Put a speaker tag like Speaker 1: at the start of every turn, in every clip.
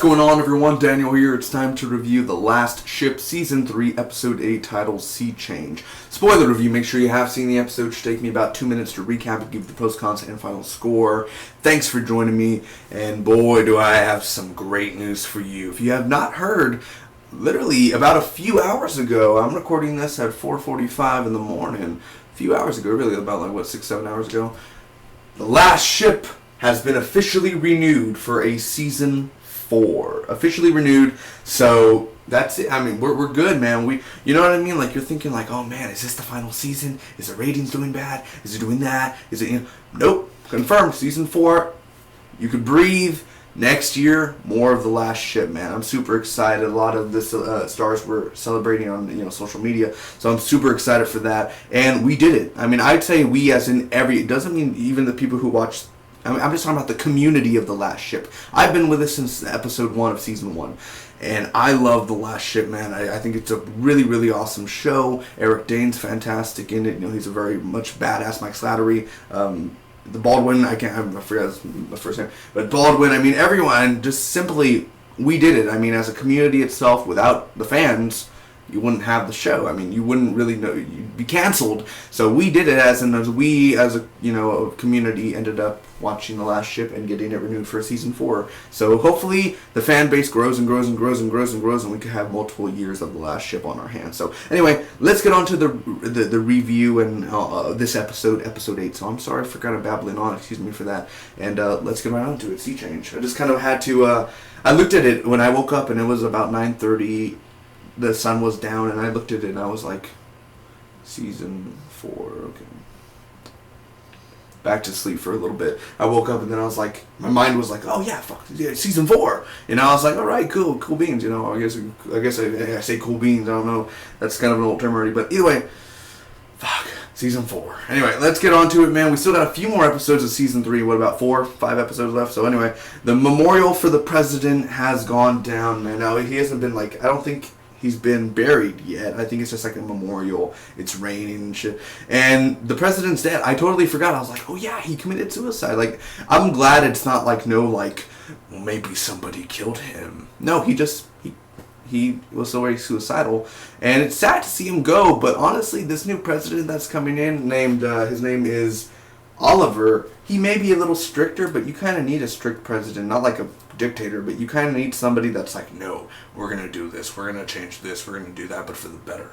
Speaker 1: going on, everyone? Daniel here. It's time to review The Last Ship, Season 3, Episode 8, titled Sea Change. Spoiler review, make sure you have seen the episode. It should take me about 2 minutes to recap and give the post-cons and final score. Thanks for joining me, and boy, do I have some great news for you. If you have not heard, literally about a few hours ago, I'm recording this at 4:45 in the morning. A few hours ago, really, about 6-7 hours ago. The Last Ship has been officially renewed for a Season 4. Officially renewed, so that's it. I mean, we're good, man. You know what I mean? Like, you're thinking, like, oh man, is this the final season? Is the ratings doing bad? Is it doing that? Is it, Nope. Confirmed. Season 4. You could breathe. Next year, more of The Last Ship, man. I'm super excited. A lot of the stars were celebrating on social media, so I'm super excited for that. And we did it. I mean, I'd say we, as in every. It doesn't mean even the people who watch. I'm just talking about the community of The Last Ship. I've been with this since episode 1 of season 1. And I love The Last Ship, man. I think it's a really, really awesome show. Eric Dane's fantastic in it. He's a very much badass Mike Slattery. The Baldwin, I forget his first name. But Baldwin, I mean, everyone, just simply, we did it. I mean, as a community itself, without the fans, you wouldn't have the show. I mean, you wouldn't really know. You'd be canceled. So we did it as we, as a community, ended up watching The Last Ship and getting it renewed for Season 4. So hopefully the fan base grows and grows and grows and grows and grows, and we could have multiple years of The Last Ship on our hands. So anyway, let's get on to the review and this episode 8. So I'm sorry for kind of babbling on. Excuse me for that. And let's get right on to it. Sea Change. I just kind of had to. I looked at it when I woke up, and it was about 9:30. The sun was down, and I looked at it, and I was like, Season 4, okay. Back to sleep for a little bit. I woke up, and then I was like, my mind was like, oh yeah, fuck, yeah, Season 4. And I was like, all right, cool beans, I guess I say cool beans, I don't know. That's kind of an old term already, but either way, fuck, Season 4. Anyway, let's get on to it, man. We still got a few more episodes of Season 3. What, about 5 episodes left? So anyway, the memorial for the president has gone down, man. Now, he hasn't been, I don't think he's been buried yet. I think it's just like a memorial. It's raining and shit. And the president's dead. I totally forgot. I was like, oh yeah, he committed suicide. I'm glad it's not well, maybe somebody killed him. No, he was so very suicidal. And it's sad to see him go, but honestly, this new president that's coming in, his name is Oliver, he may be a little stricter, but you kind of need a strict president. Not like a dictator, but you kind of need somebody that's like, no, we're going to do this, we're going to change this, we're going to do that, but for the better.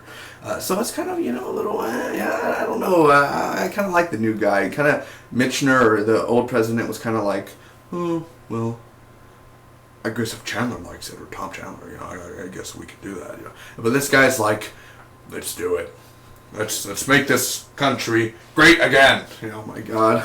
Speaker 1: So it's kind of, a little, I don't know, I kind of like the new guy. Kind of, Michener, or the old president, was kind of like, oh, well, I guess if Chandler likes it, or Tom Chandler, I guess we could do that, But this guy's like, let's do it. Let's make this country great again. Oh my God.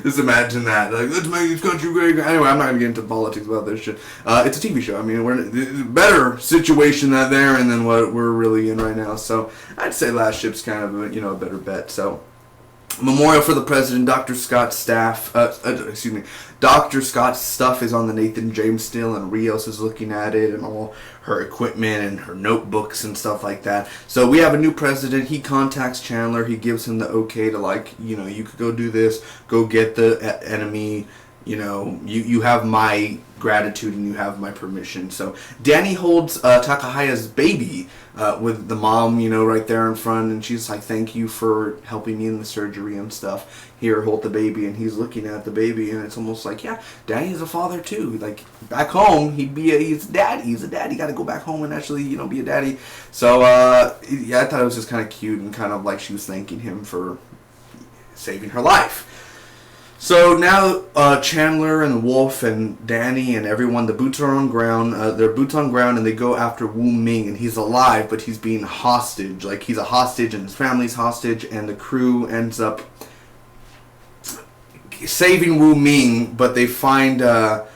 Speaker 1: Just imagine that. Let's make this country great again. Anyway, I'm not going to get into politics about this shit. It's a TV show. I mean, we're in a better situation than they're in than what we're really in right now. So I'd say Last Ship's kind of a better bet. So memorial for the president. Dr. Scott's stuff is on the Nathan James still, and Rios is looking at it, and all her equipment and her notebooks and stuff like that. So we have a new president. He contacts Chandler. He gives him the okay to you could go do this, go get the enemy. You have my gratitude and you have my permission. So Danny holds Takahaya's baby with the mom, right there in front, and she's like, thank you for helping me in the surgery and stuff. Here, hold the baby. And he's looking at the baby, and it's almost like, yeah, Danny's a father too. Back home, he's a daddy. He's a daddy. Got to go back home and actually, be a daddy. So yeah, I thought it was just kind of cute, and kind of like she was thanking him for saving her life. So now Chandler and Wolf and Danny and everyone, the boots are on ground. They're boots on ground, and they go after Wu Ming, and he's alive, but he's being hostage. He's a hostage, and his family's hostage, and the crew ends up saving Wu Ming, but they find a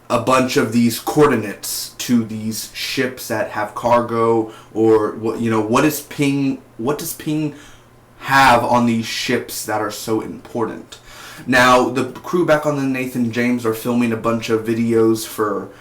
Speaker 1: bunch of these coordinates to these ships that have cargo, or what does Ping have on these ships that are so important? Now, the crew back on the Nathan James are filming a bunch of videos for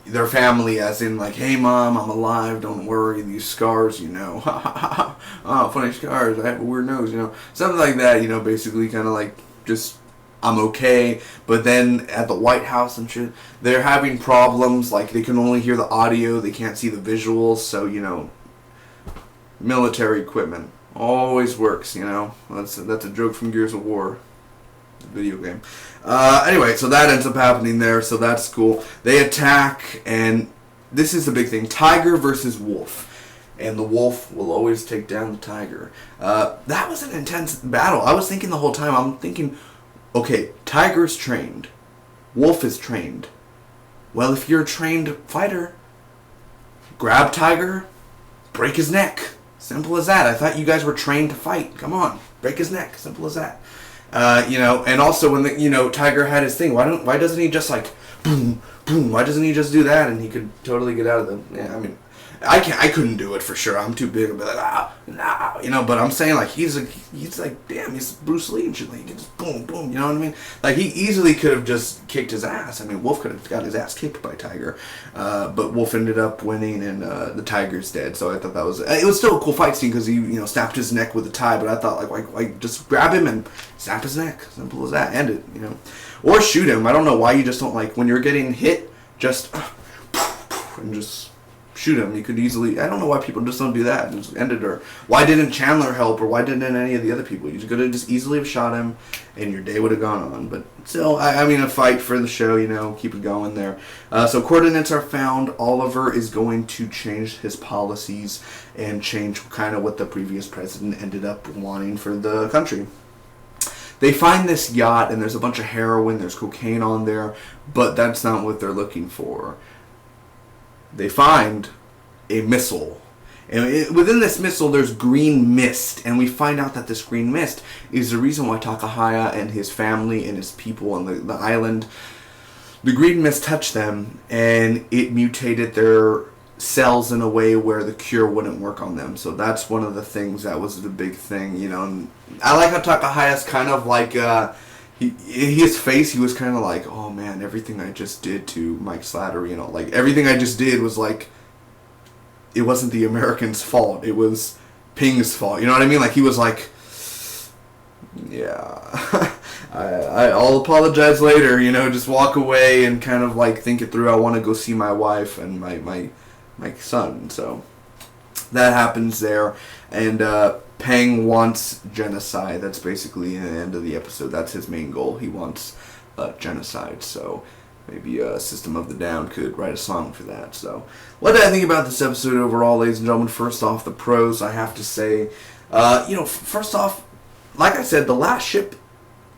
Speaker 1: their family, as in hey mom, I'm alive, don't worry, these scars, oh, funny scars, I have a weird nose, something like that, basically kind of just I'm okay. But then at the White House and shit, they're having problems. Like, they can only hear the audio, they can't see the visuals. So, military equipment always works, That's a joke from Gears of War, video game. Anyway, so that ends up happening there, so that's cool. They attack, and this is the big thing. Tiger versus wolf. And the wolf will always take down the tiger. That was an intense battle. I was thinking the whole time, okay, tiger's trained. Wolf is trained. Well, if you're a trained fighter, grab tiger, break his neck. Simple as that. I thought you guys were trained to fight. Come on, break his neck. Simple as that. And also when Tiger had his thing, why doesn't he just like boom, boom? Why doesn't he just do that and he could totally get out of the? Yeah, I mean, I couldn't do it for sure. I'm too big. I'd be like But I'm saying like he's like damn, he's Bruce Lee and shit. Like, he can just boom, boom. You know what I mean? Like he easily could have just kicked his ass. I mean, Wolf could have got his ass kicked by Tiger, but Wolf ended up winning and the Tiger's dead. So I thought that was still a cool fight scene because he snapped his neck with a tie. But I thought like just grab him and snap his neck. Simple as that. End it. Or shoot him. I don't know why you just don't like when you're getting hit. Just and just shoot him. You could easily. I don't know why people just don't do that and just end it. Or why didn't Chandler help? Or why didn't any of the other people? You could have just easily have shot him, and your day would have gone on. But still, I mean, a fight for the show. Keep it going there. So coordinates are found. Oliver is going to change his policies and change kind of what the previous president ended up wanting for the country. They find this yacht, and there's a bunch of heroin, there's cocaine on there, but that's not what they're looking for. They find a missile. And within this missile, there's green mist, and we find out that this green mist is the reason why Takahaya and his family and his people on the island, the green mist touched them, and it mutated their cells in a way where the cure wouldn't work on them. So that's one of the things that was the big thing, And I like how Takahaya's kind of like, his face, he was kind of like, oh man, everything I just did to Mike Slattery, like everything I just did was like, it wasn't the Americans' fault. It was Ping's fault. You know what I mean? Like he was like, yeah, I'll apologize later. Just walk away and kind of like think it through. I want to go see my wife and my son. So that happens there, and Pang wants genocide. That's basically the end of the episode. That's his main goal. He wants genocide. So maybe System of the Down could write a song for that. So what did I think about this episode overall, ladies and gentlemen? First off, the pros, I have to say, first off, like I said, the last ship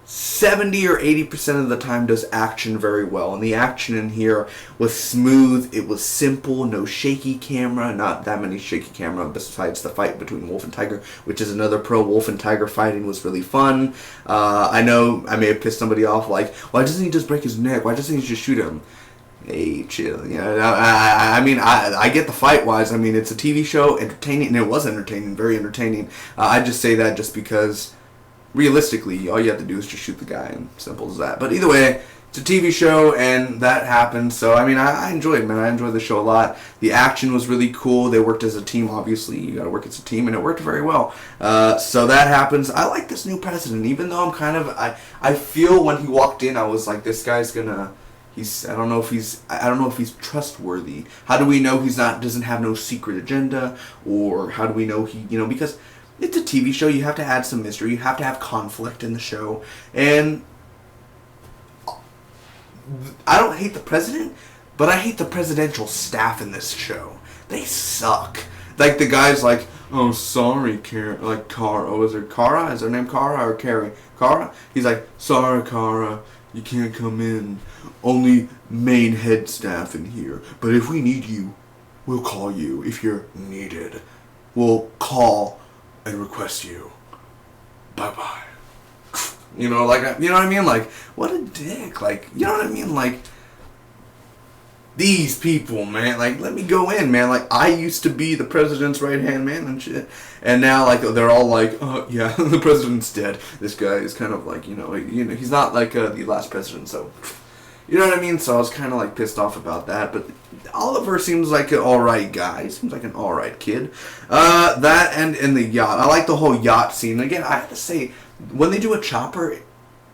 Speaker 1: 70 or 80% of the time does action very well, and the action in here was smooth. It was simple, no shaky camera, not that many shaky camera besides the fight between Wolf and Tiger, which is another pro. Wolf and Tiger fighting was really fun. I know I may have pissed somebody off, like, why doesn't he just break his neck? Why doesn't he just shoot him? Hey, chill. I get the fight wise. I mean, it's a TV show, entertaining, and it was entertaining, very entertaining. I just say that just because realistically, all you have to do is just shoot the guy, and simple as that. But either way, it's a TV show, and that happened. So, I mean, I enjoyed it, man. I enjoyed the show a lot. The action was really cool. They worked as a team, obviously. You got to work as a team, and it worked very well. So that happens. I like this new president, even though I'm kind of... I feel when he walked in, I was like, this guy's gonna... I don't know if he's trustworthy. How do we know doesn't have no secret agenda? Or how do we know because... It's a TV show. You have to add some mystery. You have to have conflict in the show. And I don't hate the president, but I hate the presidential staff in this show. They suck. Like the guy's like, oh, sorry, Kara. Like Kara. Oh, is her Kara? Is her name Kara or Carrie? Kara? He's like, sorry, Kara. You can't come in. Only main head staff in here. But if we need you, we'll call you. If you're needed, we'll call and request you. Bye-bye. You know what I mean? Like, what a dick. Like, you know what I mean? Like, these people, man. Like, let me go in, man. Like, I used to be the president's right-hand man and shit. And now, like, they're all like, oh, yeah, the president's dead. This guy is kind of like, he's not like the last president, so... You know what I mean? So I was kind of like pissed off about that. But Oliver seems like an alright guy. Seems like an alright kid. That and in the yacht. I like the whole yacht scene. Again, I have to say, when they do a chopper,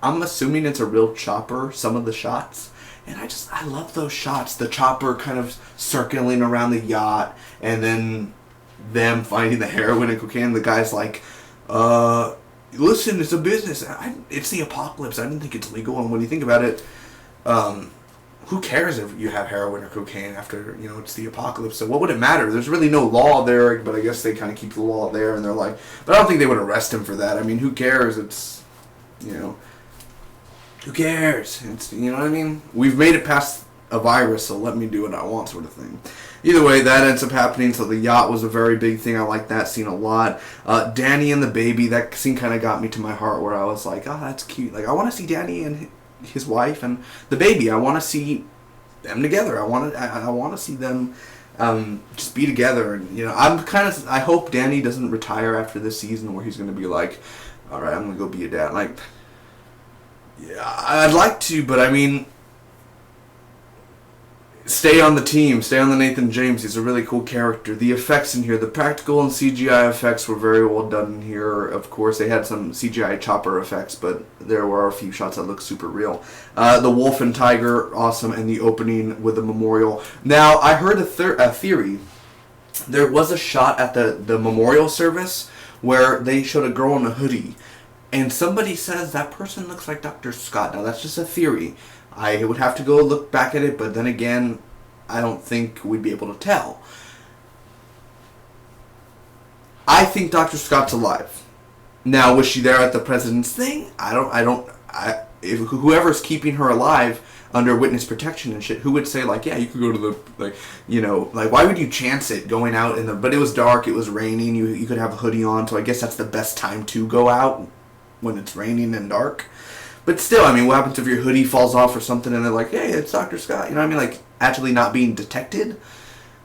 Speaker 1: I'm assuming it's a real chopper, some of the shots. And I love those shots. The chopper kind of circling around the yacht, and then them finding the heroin and cocaine. The guy's like, listen, it's a business. It's the apocalypse. I didn't think it's legal. And when you think about it, who cares if you have heroin or cocaine after, it's the apocalypse? So what would it matter? There's really no law there, but I guess they kind of keep the law there, and they're like, but I don't think they would arrest him for that. I mean, who cares? It's, who cares? It's, you know what I mean? We've made it past a virus, so let me do what I want, sort of thing. Either way, that ends up happening. So the yacht was a very big thing. I like that scene a lot. Danny and the baby, that scene kind of got me to my heart, where I was like, oh, that's cute. Like, I want to see Danny and his wife and the baby. I want to see them together. I want to see them just be together. And I hope Danny doesn't retire after this season, where he's going to be like, all right, I'm going to go be a dad. Like, yeah, I'd like to, but I mean, stay on the team. Stay on the Nathan James. He's a really cool character. The effects in here, the practical and CGI effects were very well done in here. Of course, they had some CGI chopper effects, but there were a few shots that looked super real. The wolf and tiger, awesome, and the opening with the memorial. Now, I heard a theory. There was a shot at the memorial service where they showed a girl in a hoodie, and somebody says that person looks like Dr. Scott. Now, that's just a theory. I would have to go look back at it, but then again, I don't think we'd be able to tell. I think Dr. Scott's alive. Now, was she there at the president's thing? If whoever's keeping her alive under witness protection and shit, who would say, like, yeah, you could go to the, why would you chance it going out but it was dark, it was raining, you could have a hoodie on, so I guess that's the best time to go out, when it's raining and dark. But still, I mean, what happens if your hoodie falls off or something and they're like, hey, it's Dr. Scott? You know what I mean? Like, actually not being detected.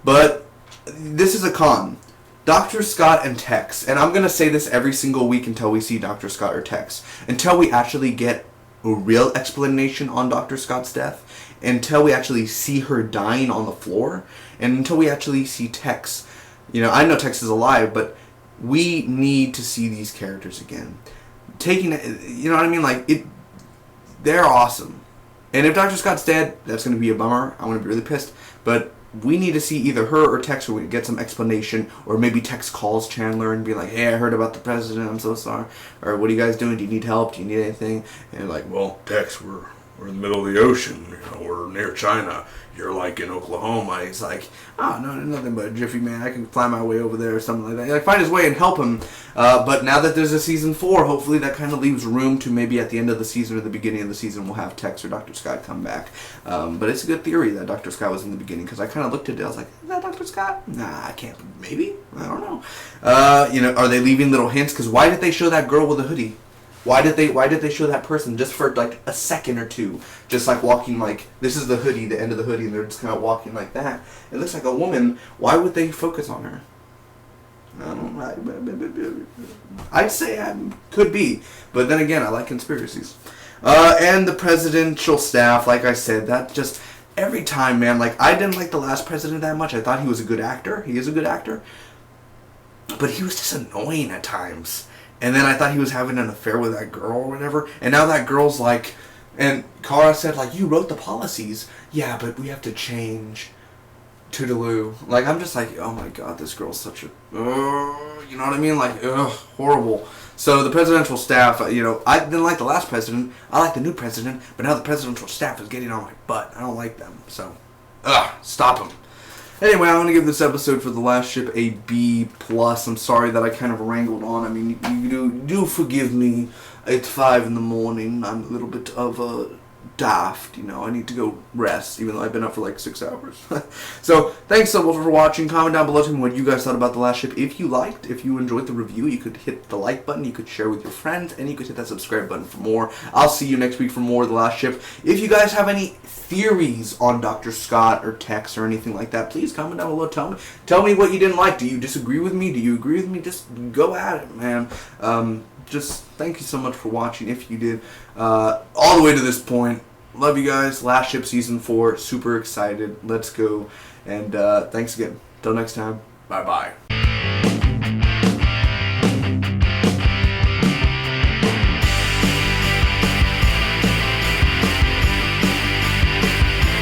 Speaker 1: But this is a con. Dr. Scott and Tex, and I'm going to say this every single week until we see Dr. Scott or Tex, until we actually get a real explanation on Dr. Scott's death, until we actually see her dying on the floor, and until we actually see Tex. I know Tex is alive, but we need to see these characters again. Taking it, you know what I mean? Like, they're awesome. And if Dr. Scott's dead, that's going to be a bummer. I'm going to be really pissed. But we need to see either her or Tex, where we get some explanation, or maybe Tex calls Chandler and be like, hey, I heard about the president, I'm so sorry. Or, what are you guys doing? Do you need help? Do you need anything? And they're like, well, Tex, we're in the middle of the ocean. We're near China. You're like in Oklahoma. He's like, oh, no, nothing but a jiffy, man. I can fly my way over there or something like that. Like, find his way and help him. But now that there's a season 4, hopefully that kind of leaves room to maybe at the end of the season or the beginning of the season we'll have Tex or Dr. Scott come back. But it's a good theory that Dr. Scott was in the beginning, because I kind of looked at it. I was like, is that Dr. Scott? Nah, I can't. Maybe? I don't know. Are they leaving little hints? Because why did they show that girl with a hoodie? Why did they show that person just for like a second or two, just like walking, like, this is the hoodie, the end of the hoodie, and they're just kind of walking like that? It looks like a woman. Why would they focus on her? I don't know. I'd say could be, but then again, I like conspiracies. And the presidential staff, like I said, that just every time, man. Like, I didn't like the last president that much. I thought he was a good actor. He is a good actor, but he was just annoying at times. And then I thought he was having an affair with that girl or whatever. And now that girl's like... And Kara said, like, you wrote the policies. Yeah, but we have to change. Toodaloo. Like, I'm just like, oh my god, this girl's such a... you know what I mean? Like, horrible. So the presidential staff, I didn't like the last president. I like the new president. But now the presidential staff is getting on my butt. I don't like them. So, stop them. Anyway, I'm going to give this episode for The Last Ship a B+. I'm sorry that I kind of wrangled on. I mean, you do forgive me. It's 5 in the morning. I'm a little bit of a daft, I need to go rest, even though I've been up for like 6 hours. So, thanks so much for watching. Comment down below to me what you guys thought about The Last Ship. If you enjoyed the review, you could hit the like button, you could share with your friends, and you could hit that subscribe button for more. I'll see you next week for more of The Last Ship. If you guys have any theories on Dr. Scott or Tex or anything like that, please comment down below. Tell me what you didn't like. Do you disagree with me? Do you agree with me? Just go at it, man. Just thank you so much for watching, if you did, all the way to this point. Love you guys. Last Ship Season 4. Super excited. Let's go. And thanks again. Till next time. Bye-bye.